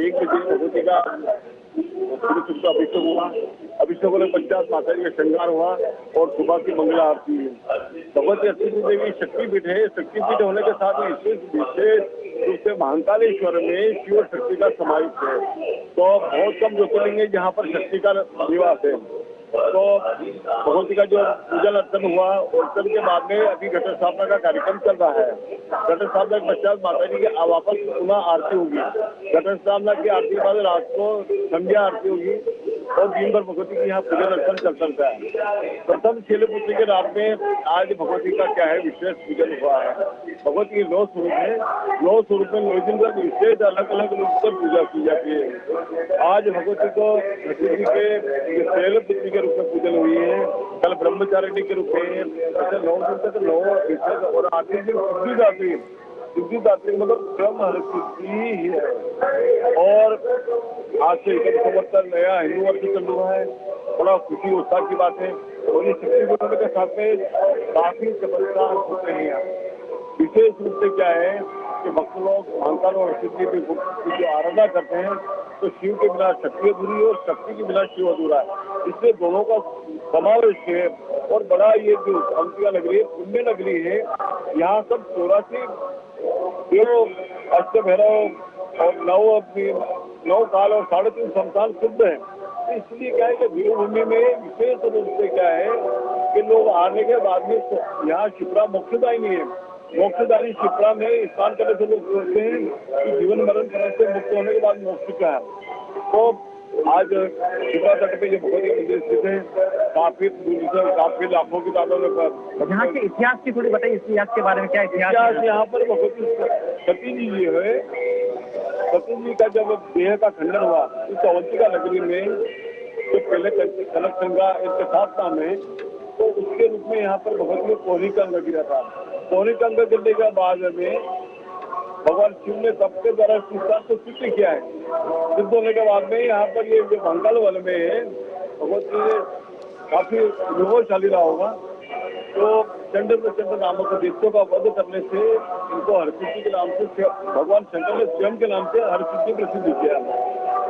1 बजे भगवती का अभिषेक हुआ। अभिषेक होने के पश्चात माता जी का श्रृंगार हुआ और सुबह की मंगला आरती है। भगवती अष्टमी देवी शक्तिपीठ है। शक्तिपीठ होने के साथ ही विशेष रूप से महाकालेश्वर में शिव शक्ति का समावेश है। तो बहुत कम ज्योतिर्लिंग है जहाँ पर शक्ति का निवास है। तो भगवती का जो पूजन अर्चन हुआ और अर्चन के बाद में अभी घट स्थापना का कार्यक्रम चल रहा है। घट स्थापना के पश्चात माता जी की वापस पुनः आरती होगी। घट स्थापना की आरती के बाद रात को संध्या आरती होगी और दिन भर भगवती की यहाँ पूजन अर्चन चल सकता है। प्रथम शैलपुत्री के रात में आज भगवती का क्या है विशेष पूजन हुआ है। भगवती के 9 स्वरूप है। 9 स्वरूप में 9 दिन तक विशेष अलग अलग रूप से पूजा की जाती है। आज भगवती को के शैलपुत्री रूप में पूजन हुई है। कल ब्रह्मचारिणी के रूप में ऐसे 9 दिन तक 9 विशेष और आखिरी दिन सिद्धिदात्री मतलब ब्रह्म सिद्धि ही है। और आज से 1 संवत्सर नया हिंदू वर्ष चल रहा है। बड़ा खुशी उत्साह की बात है और ये शक्ति बोलने के साथ में काफी चमत्कार होते हैं। विशेष रूप से क्या है कि भक्त लोग महाकाल और सिद्धि की जो आराधना करते हैं तो शिव के बिना शक्ति अधूरी और शक्ति के बिना शिव अधूरा है। इसलिए दोनों का समावेश है और बड़ा ये जो अंतिका नगरी है, पुण्य नगरी है। यहाँ सब 84 अष्ट भैरव और 9 काल और 3.5 शमशान शुद्ध है। इसलिए क्या है कि देवभूमि में विशेष रूप से क्या है कि लोग आने के बाद में यहाँ शिप्रा मोक्षदायिनी है। मोक्षदायिनी शिप्रा में स्नान करने से लोग सोचते हैं कि जीवन मरण से मुक्त होने के बाद मोक्ष का है। तो आज शिप्रा तट पे जो भगवती मंदिर स्थित है, काफी लाखों की तादाद में। यहाँ के इतिहास की थोड़ी बताइए, इतिहास के बारे में क्या इतिहास? यहाँ पर भगवती सती जी है सती जी का जब देह का खंडन हुआ इस अवंतिका नगरी में, जो पहले कनक गंगा इनके साथ नाम है, तो उसके रूप में यहाँ पर भगवती कोहली का अंग गिरा था। कोहली का अंग गिरने के बाद में भगवान शिव ने सबके द्वारा इस स्थान को सिद्ध किया है। सिद्ध होने के बाद में यहाँ पर ये जो भंगाल वन में है, भगवती ने काफी अनुभवशाली रहा होगा, तो चंड प्रचंड नामक दैत्यों का वध करने से इनको हरसिद्धि के नाम से भगवान शंकर ने स्वयं के नाम से हरसिद्धि प्रसिद्ध किया।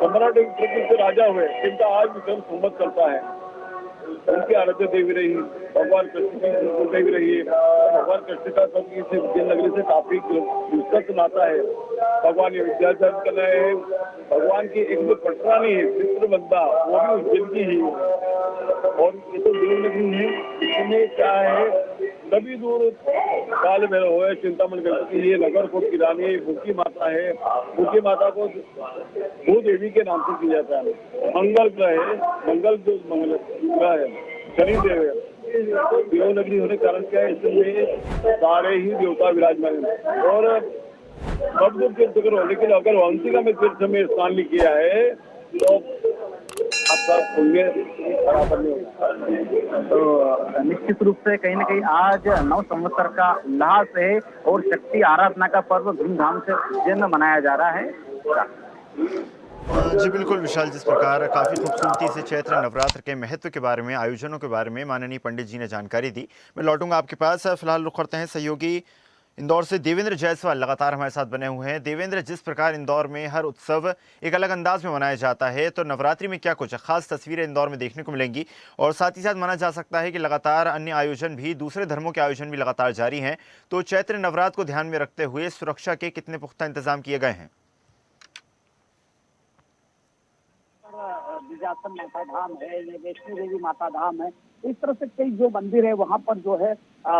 सम्राट जो राजा हुए जिनका आज विक्रम संवत चलता है, उनकी आराध्य देवी रही भगवान कृष्ण की देवी रही है। भगवान कृष्ण का सबकी से उज्जैन नगरी से काफी विस्तृत नाता है। भगवान ये विद्याधर कर रहे हैं। भगवान की एक जो पटरानी है चित्रबंधा, वो भी उज्जैन की ही है। और ये तो देव नगरी है, इसमें क्या है, सभी दूर काल में हो चिंतामण गणपति, ये नगर कोट की रानी भूखी माता है। भूखी माता को भू देवी के नाम से किया जाता है। मंगल ग्रह है, मंगल जो मंगल ग्रह है, शनिदेव है। तो देव नगरी होने के कारण क्या है, इसमें सारे ही देवता विराजमान है। और सब दूर तीर्थ होने के लिए अगर वंशिका में तीर्थ में स्थान किया है तो आपका पुण्य बराबर नहीं होगा। तो निश्चित रूप से कहीं न कहीं आज नव संवत्सर का उल्लास है और शक्ति आराधना का पर्व धूमधाम से उज्जैन में मनाया जा रहा है। जी बिल्कुल विशाल, जिस प्रकार काफ़ी खूबसूरती से चैत्र नवरात्र के महत्व के बारे में, आयोजनों के बारे में माननीय पंडित जी ने जानकारी दी। मैं लौटूंगा आपके पास। फिलहाल रुख करते हैं सहयोगी इंदौर से देवेंद्र जायसवाल लगातार हमारे साथ बने हुए हैं। देवेंद्र, जिस प्रकार इंदौर में हर उत्सव एक अलग अंदाज में मनाया जाता है, तो नवरात्रि में क्या कुछ खास तस्वीरें इंदौर में देखने को मिलेंगी? और साथ ही साथ माना जा सकता है कि लगातार अन्य आयोजन भी, दूसरे धर्मों के आयोजन भी लगातार जारी हैं, तो चैत्र नवरात्र को ध्यान में रखते हुए सुरक्षा के कितने पुख्ता इंतजाम किए गए हैं? विजासन माता धाम है, ये वैष्णो देवी माता धाम है, इस तरह से कई जो मंदिर है वहाँ पर जो है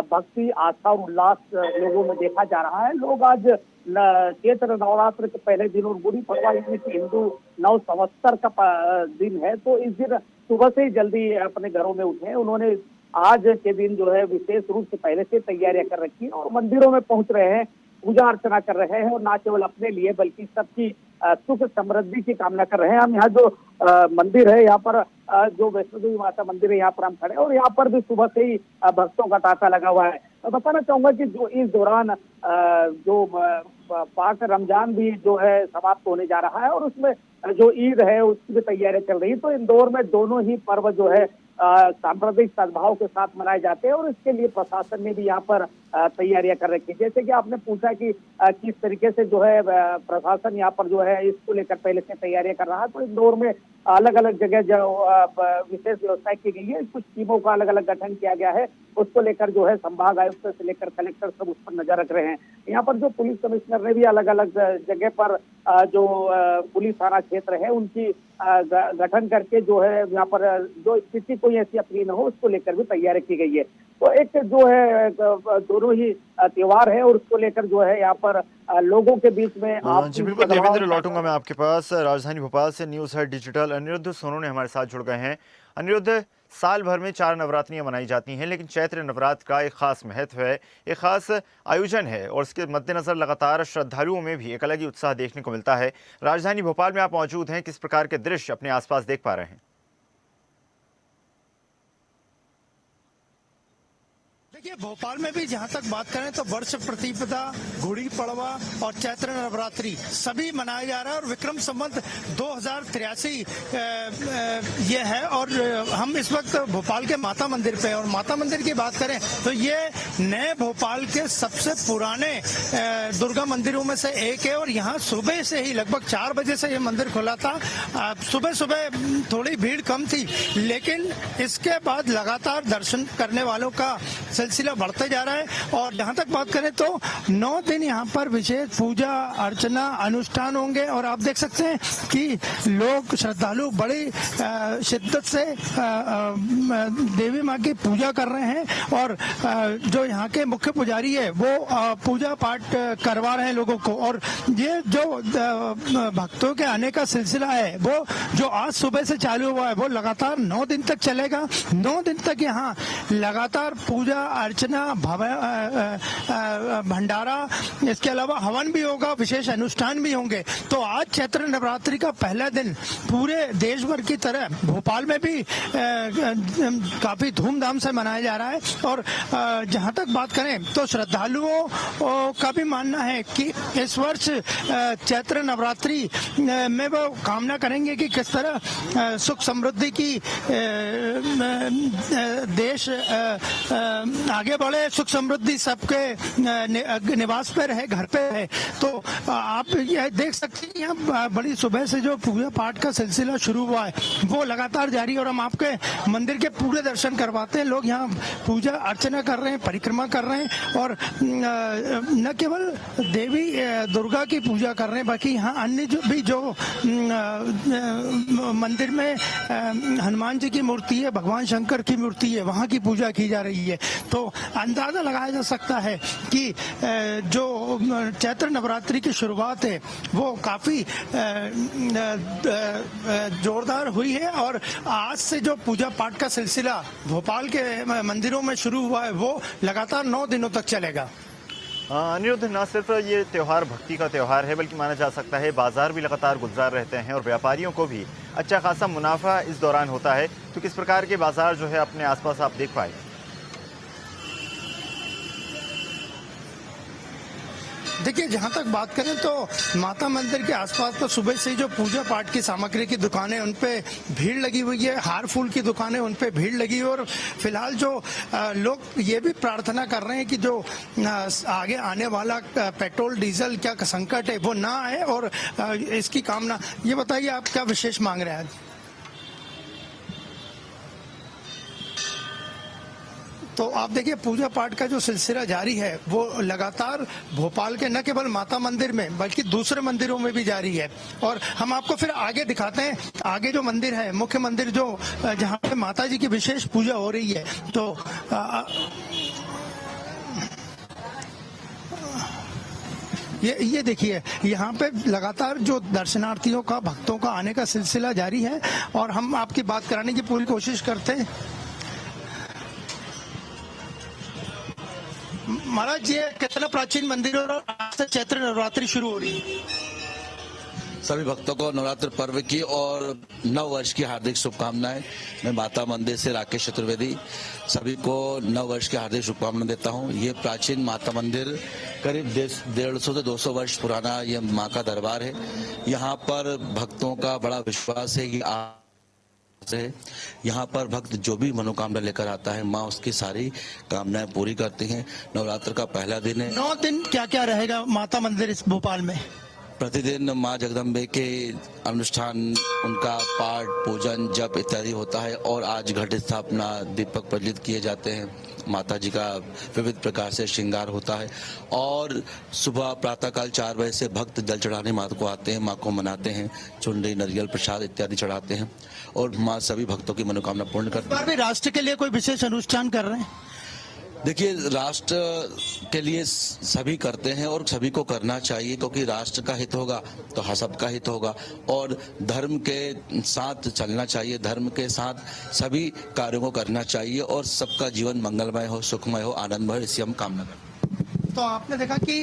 भक्ति, आस्था और उल्लास लोगों में देखा जा रहा है। लोग आज चैत्र नवरात्र के पहले दिन और गुड़ी पड़वा हिंदू नव संवत्सर का दिन है, तो इस दिन सुबह से ही जल्दी अपने घरों में उठे। उन्होंने आज के दिन जो है विशेष रूप से पहले से तैयारियां कर रखी और मंदिरों में पहुंच रहे हैं, पूजा अर्चना कर रहे हैं और ना केवल अपने लिए बल्कि सबकी सुख समृद्धि की कामना कर रहे हैं। हम यहाँ जो मंदिर है, यहाँ पर जो वैष्णो देवी माता मंदिर है, यहाँ पर हम खड़े हैं और यहाँ पर भी सुबह से ही भक्तों का तांता लगा हुआ है। तो बताना चाहूंगा कि जो इस दौरान जो पाक रमजान भी जो है समाप्त होने जा रहा है और उसमें जो ईद है उसकी भी तैयारियां चल रही है। तो इंदौर में दोनों ही पर्व जो है सांप्रदायिक सद्भाव के साथ मनाए जाते हैं और इसके लिए प्रशासन ने भी यहाँ पर तैयारियां कर रखी है। जैसे कि आपने पूछा कि किस तरीके से जो है प्रशासन यहाँ पर जो है इसको लेकर पहले से तैयारियां कर रहा है, तो इंदौर में अलग अलग जगह जो विशेष व्यवस्था की गई है, कुछ टीमों का अलग अलग गठन किया गया है। उसको लेकर जो है संभाग आयुक्त से लेकर कलेक्टर सब उस पर नजर रख रहे हैं। यहाँ पर जो पुलिस कमिश्नर ने भी अलग अलग जगह पर जो पुलिस थाना क्षेत्र है उनकी गठन करके जो है यहाँ पर जो स्थिति कोई ऐसी अपनी न हो उसको लेकर भी तैयारी की गई है। तो एक जो है दोनों ही त्योहार है और उसको लेकर जो है यहाँ पर लोगों के बीच में जी बिल्कुल देवेंद्र, लौटूंगा मैं आपके पास। राजधानी भोपाल से news head digital Anirudh Sonu ने हमारे साथ जुड़ गए हैं। अनिरुद्ध, साल भर में 4 नवरात्रियां मनाई जाती हैं, लेकिन चैत्र नवरात्र का एक खास महत्व है, एक खास आयोजन है और इसके मद्देनजर लगातार श्रद्धालुओं में भी एक अलग ही उत्साह देखने को मिलता है। राजधानी भोपाल में आप मौजूद हैं, किस प्रकार के दृश्य अपने आसपास देख पा रहे हैं? देखिए, भोपाल में भी जहां तक बात करें तो वर्ष प्रतिपदा, गुड़ी पड़वा और चैत्र नवरात्रि सभी मनाया जा रहा है और विक्रम संवत 2083 ये है। और हम इस वक्त भोपाल के माता मंदिर पे, और माता मंदिर की बात करें तो ये नए भोपाल के सबसे पुराने दुर्गा मंदिरों में से एक है और यहाँ सुबह से ही लगभग 4 बजे से ये मंदिर खुला था। सुबह सुबह थोड़ी भीड़ कम थी, लेकिन इसके बाद लगातार दर्शन करने वालों का सिलसिला बढ़ते जा रहा है। और जहां तक बात करें तो 9 दिन यहाँ पर विशेष पूजा अर्चना अनुष्ठान होंगे और आप देख सकते हैं कि लोग श्रद्धालु बड़ी शिद्दत से देवी माँ की पूजा कर रहे हैं और जो यहाँ के मुख्य पुजारी है वो पूजा पाठ करवा रहे हैं लोगों को। और ये जो भक्तों के आने का सिलसिला है वो जो आज सुबह से चालू हुआ है वो लगातार 9 दिन तक चलेगा। 9 दिन तक यहाँ लगातार पूजा अर्चना भंडारा, इसके अलावा हवन भी होगा, विशेष अनुष्ठान भी होंगे। तो आज चैत्र नवरात्रि का पहला दिन पूरे देश भर की तरह भोपाल में भी काफी धूमधाम से मनाया जा रहा है। और जहां तक बात करें तो श्रद्धालुओं का भी मानना है कि इस वर्ष चैत्र नवरात्रि में वो कामना करेंगे कि किस तरह सुख समृद्धि की देश आगे बढ़े, सुख समृद्धि सबके निवास पे रहे, घर पे रहे। तो आप ये देख सकते हैं यहाँ बड़ी सुबह से जो पूजा पाठ का सिलसिला शुरू हुआ है वो लगातार जारी है और हम आपके मंदिर के पूरे दर्शन करवाते हैं। लोग यहाँ पूजा अर्चना कर रहे हैं, परिक्रमा कर रहे हैं और न केवल देवी दुर्गा की पूजा कर रहे हैं बल्कि यहाँ अन्य जो मंदिर में हनुमान जी की मूर्ति है, भगवान शंकर की मूर्ति है, वहाँ की पूजा की जा रही है। तो अंदाजा लगाया जा सकता है कि जो चैत्र नवरात्रि की शुरुआत है वो काफी जोरदार हुई है और आज से जो पूजा पाठ का सिलसिला भोपाल के मंदिरों में शुरू हुआ है वो लगातार 9 दिनों तक चलेगा। अनिरुद्ध, न सिर्फ ये त्यौहार भक्ति का त्यौहार है बल्कि माना जा सकता है बाजार भी लगातार गुलजार रहते हैं और व्यापारियों को भी अच्छा खासा मुनाफा इस दौरान होता है। तो किस प्रकार के बाजार जो है अपने आसपास आप देख पाए? देखिए, जहाँ तक बात करें तो माता मंदिर के आसपास तो सुबह से जो पूजा पाठ की सामग्री की दुकानें उन पे भीड़ लगी हुई है, हार फूल की दुकानें उन पे भीड़ लगी हुई है और फिलहाल जो लोग ये भी प्रार्थना कर रहे हैं कि जो आगे आने वाला पेट्रोल डीजल क्या संकट है वो ना आए और इसकी कामना। ये बताइए आप क्या विशेष मांग रहे हैं आज? तो आप देखिए पूजा पाठ का जो सिलसिला जारी है वो लगातार भोपाल के न केवल माता मंदिर में बल्कि दूसरे मंदिरों में भी जारी है और हम आपको फिर आगे दिखाते हैं। आगे जो मंदिर है, मुख्य मंदिर जो जहाँ पे माता जी की विशेष पूजा हो रही है, तो ये देखिए यहाँ पे लगातार जो दर्शनार्थियों का, भक्तों का आने का सिलसिला जारी है और हम आपकी बात कराने की पूरी कोशिश करते हैं। महाराज, ये कितना प्राचीन मंदिर है और आज से चैत्र नवरात्रि शुरू हो रही है। सभी भक्तों को नवरात्र पर्व की और नव वर्ष की हार्दिक शुभकामनाएं। मैं माता मंदिर से राकेश चतुर्वेदी सभी को नव वर्ष की हार्दिक शुभकामनाएं देता हूं। ये प्राचीन माता मंदिर करीब 150 से 200 वर्ष पुराना ये माँ का दरबार है। यहाँ पर भक्तों का बड़ा विश्वास है कि यहाँ पर भक्त जो भी मनोकामना लेकर आता है माँ उसकी सारी कामनाएं पूरी करती हैं। नवरात्र का पहला दिन है। 9 दिन क्या क्या रहेगा माता मंदिर इस भोपाल में? प्रतिदिन माँ जगदम्बे के अनुष्ठान, उनका पाठ, पूजन, जप इत्यादि होता है और आज घट स्थापना, दीपक प्रज्वलित किए जाते हैं। माता जी का विविध प्रकार से श्रृंगार होता है और सुबह प्रातःकाल 4 बजे से भक्त जल चढ़ाने माता को आते हैं, माँ को मनाते हैं, चुनरी, नारियल, प्रसाद इत्यादि चढ़ाते हैं और माँ सभी भक्तों की मनोकामना पूर्ण करती है। राष्ट्र के लिए कोई विशेष अनुष्ठान कर रहे हैं? देखिए, राष्ट्र के लिए सभी करते हैं और सभी को करना चाहिए क्योंकि राष्ट्र का हित होगा तो सबका हित होगा और धर्म के साथ चलना चाहिए, धर्म के साथ सभी कार्यों को करना चाहिए और सबका जीवन मंगलमय हो, सुखमय हो, आनंदमय हो, इसी हम कामना करते हैं। तो आपने देखा कि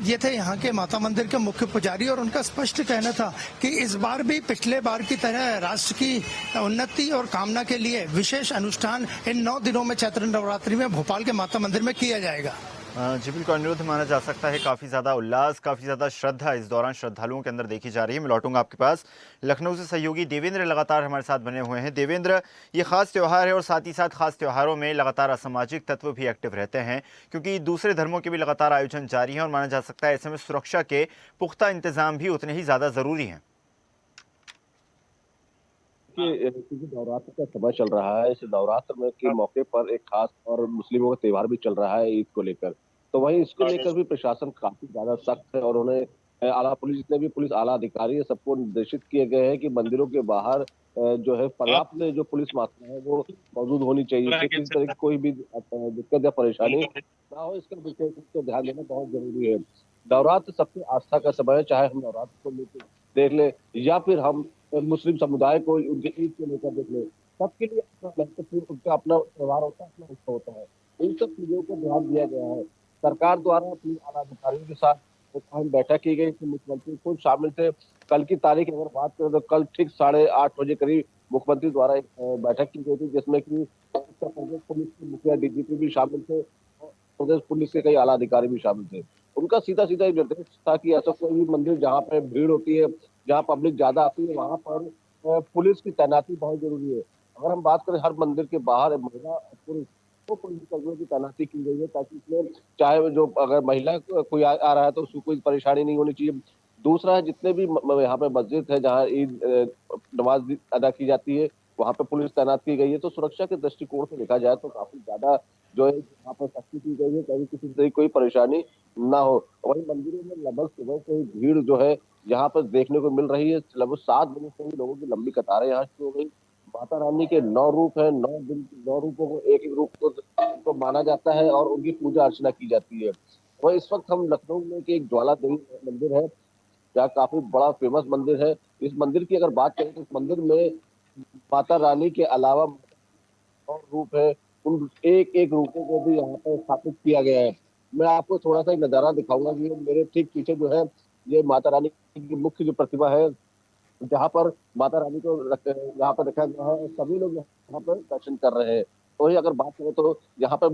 ये थे यहाँ के माता मंदिर के मुख्य पुजारी और उनका स्पष्ट कहना था कि इस बार भी पिछले बार की तरह राष्ट्र की उन्नति और कामना के लिए विशेष अनुष्ठान इन 9 दिनों में चैत्र नवरात्रि में भोपाल के माता मंदिर में किया जाएगा। जी बिल्कुल, अनुरोध माना जा सकता है। काफ़ी ज़्यादा उल्लास, काफ़ी ज़्यादा श्रद्धा इस दौरान श्रद्धालुओं के अंदर देखी जा रही है। मैं लौटूंगा आपके पास। लखनऊ से सहयोगी देवेंद्र लगातार हमारे साथ बने हुए हैं। देवेंद्र, ये खास त्यौहार है और साथ ही साथ खास त्योहारों में लगातार असामाजिक तत्व भी एक्टिव रहते हैं क्योंकि दूसरे धर्मों के भी लगातार आयोजन जारी है और माना जा सकता है ऐसे में सुरक्षा के पुख्ता इंतजाम भी उतने ही ज़्यादा ज़रूरी हैं। क्योंकि नवरात्र का समय चल रहा है, इस नवरात्र के मौके पर एक खास और मुस्लिमों का त्योहार भी चल रहा है ईद को लेकर, तो वहीं इसको लेकर भी प्रशासन काफी ज्यादा सख्त है और उन्हें आला पुलिस, जितने भी पुलिस आला अधिकारी है सबको निर्देशित किए गए हैं कि मंदिरों के बाहर जो है पर्याप्त जो पुलिस मात्रा है वो मौजूद होनी चाहिए। किसी तरह की कोई भी दिक्कत या परेशानी ना हो, इसका विशेष रूप से ध्यान देना बहुत जरूरी है। नवरात्र सबसे आस्था का समय है, चाहे हम नवरात्र को लेकर देख ले या फिर हम मुस्लिम समुदाय को उनके ईद को लेकर देख ले, सबके लिए अपना महत्वपूर्ण उनका अपना त्योहार होता है, अपना उत्सव होता है। इन सब चीजों को ध्यान दिया गया है। सरकार द्वारा अपनी आला अधिकारियों के साथ एक अहम बैठक की गई, मुख्यमंत्री खुद शामिल थे। कल की तारीख अगर बात करें तो कल ठीक 8:30 बजे करीब मुख्यमंत्री द्वारा एक बैठक की गई थी, जिसमें कि उत्तर प्रदेश पुलिस के मुखिया डीजीपी भी शामिल थे और प्रदेश पुलिस के कई आला अधिकारी भी शामिल थे। उनका सीधा सीधा ये निर्देश था कि ऐसा कोई भी मंदिर जहाँ पे भीड़ होती है, जहाँ पब्लिक ज्यादा आती है, वहां पर पुलिस की तैनाती बहुत जरूरी है। अगर हम बात करें हर मंदिर के बाहर महिला और पुरुष तो पुलिस कर्मियों की तैनाती की गई है, ताकि इसमें चाहे जो अगर महिला कोई आ रहा है तो उसको कोई परेशानी नहीं होनी चाहिए। दूसरा है, जितने भी यहाँ पे मस्जिद है जहाँ ईद नमाज अदा की जाती है, वहाँ पे पुलिस तैनात की गई है। तो सुरक्षा के दृष्टिकोण से देखा जाए तो काफी ज्यादा जो है यहाँ पर सख्ती की गई है, कहीं किसी तरह की कोई परेशानी ना हो। वही मंदिरों में लगभग सुबह से ही भीड़ जो है यहाँ पर देखने को मिल रही है। लगभग 7 बजे से ही लोगों की लंबी कतारें यहाँ शुरू हो गई। माता रानी के 9 रूप है, 9 दिन 9 रूपों को एक एक रूप को माना जाता है और उनकी पूजा अर्चना की जाती है। वह इस वक्त हम लखनऊ में एक ज्वाला देवी मंदिर है, जहाँ काफी बड़ा फेमस मंदिर है। इस मंदिर की अगर बात करें तो इस मंदिर में माता रानी के अलावा और रूप है, उन एक एक रूपों को भी यहाँ पर स्थापित किया गया है। मैं आपको थोड़ा सा एक नजारा दिखाऊंगा कि मेरे ठीक पीछे जो है ये माता रानी की मुख्य जो प्रतिमा है, जहाँ पर माता रानी को यहाँ पर रखा गया है। सभी लोग यहाँ पर दर्शन कर रहे हैं। तो ही अगर बात करें तो यहाँ पर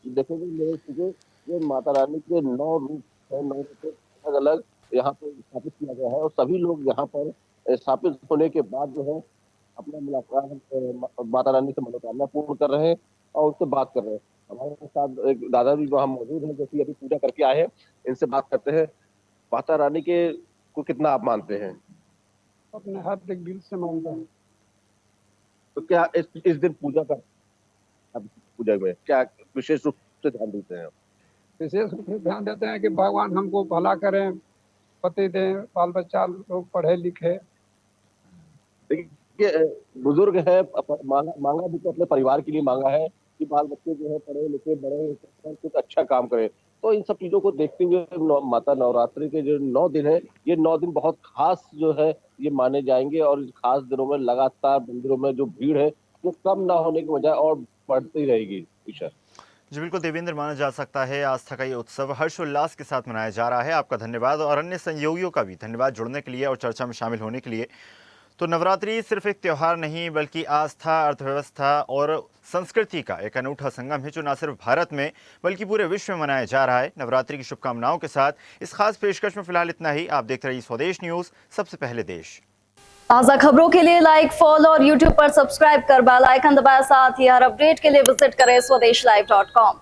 देखेंगे मेरे पीछे ये माता रानी के 9 रूप है, 9 रूप अलग अलग यहाँ पर स्थापित किया गया है और सभी लोग यहाँ पर स्थापित होने के बाद जो है अपना मुलाकात माता रानी से मनोकामना पूर्ण कर रहे हैं और उससे बात कर रहे हैं। हमारे साथ एक दादा भी वहाँ मौजूद हैं जो कि अभी पूजा करके आए हैं, इनसे बात करते हैं। माता रानी के को कितना आप मानते हैं? अपने हाथ एक दिल से मानता है। तो क्या इस दिन पूजा में क्या विशेष रूप से ध्यान देते हैं? विशेष रूप से ध्यान देते हैं कि भगवान हमको भला करें, पति दें, बाल बच्चा लोग पढ़े लिखे। देखिए बुजुर्ग है, मांगा भी तो अपने परिवार के लिए मांगा है कि बाल बच्चे जो है पढ़े लिखे बड़े कुछ अच्छा काम करें। तो इन सब चीजों को देखते हुए माता नवरात्रि के जो 9 दिन है, ये 9 दिन बहुत खास जो है ये माने जाएंगे और इस खास दिनों में लगातार मंदिरों में जो भीड़ है वो कम ना होने की बजाय और बढ़ती रहेगी। जी बिल्कुल देवेंद्र, माना जा सकता है आस्था का ये उत्सव हर्षोल्लास के साथ मनाया जा रहा है। आपका धन्यवाद और अन्य सहयोगियों का भी धन्यवाद जुड़ने के लिए और चर्चा में शामिल होने के लिए। तो नवरात्रि सिर्फ एक त्यौहार नहीं बल्कि आस्था, अर्थव्यवस्था और संस्कृति का एक अनूठा संगम है जो न सिर्फ भारत में बल्कि पूरे विश्व में मनाया जा रहा है। नवरात्रि की शुभकामनाओं के साथ इस खास पेशकश में फिलहाल इतना ही। आप देखते रहिए स्वदेश न्यूज, सबसे पहले देश। ताज़ा खबरों के लिए लाइक, फॉलो और यूट्यूब पर सब्सक्राइब कर बेल आइकन दबाएं। साथ ही हर अपडेट के लिए विजिट करें swedeshlive.com।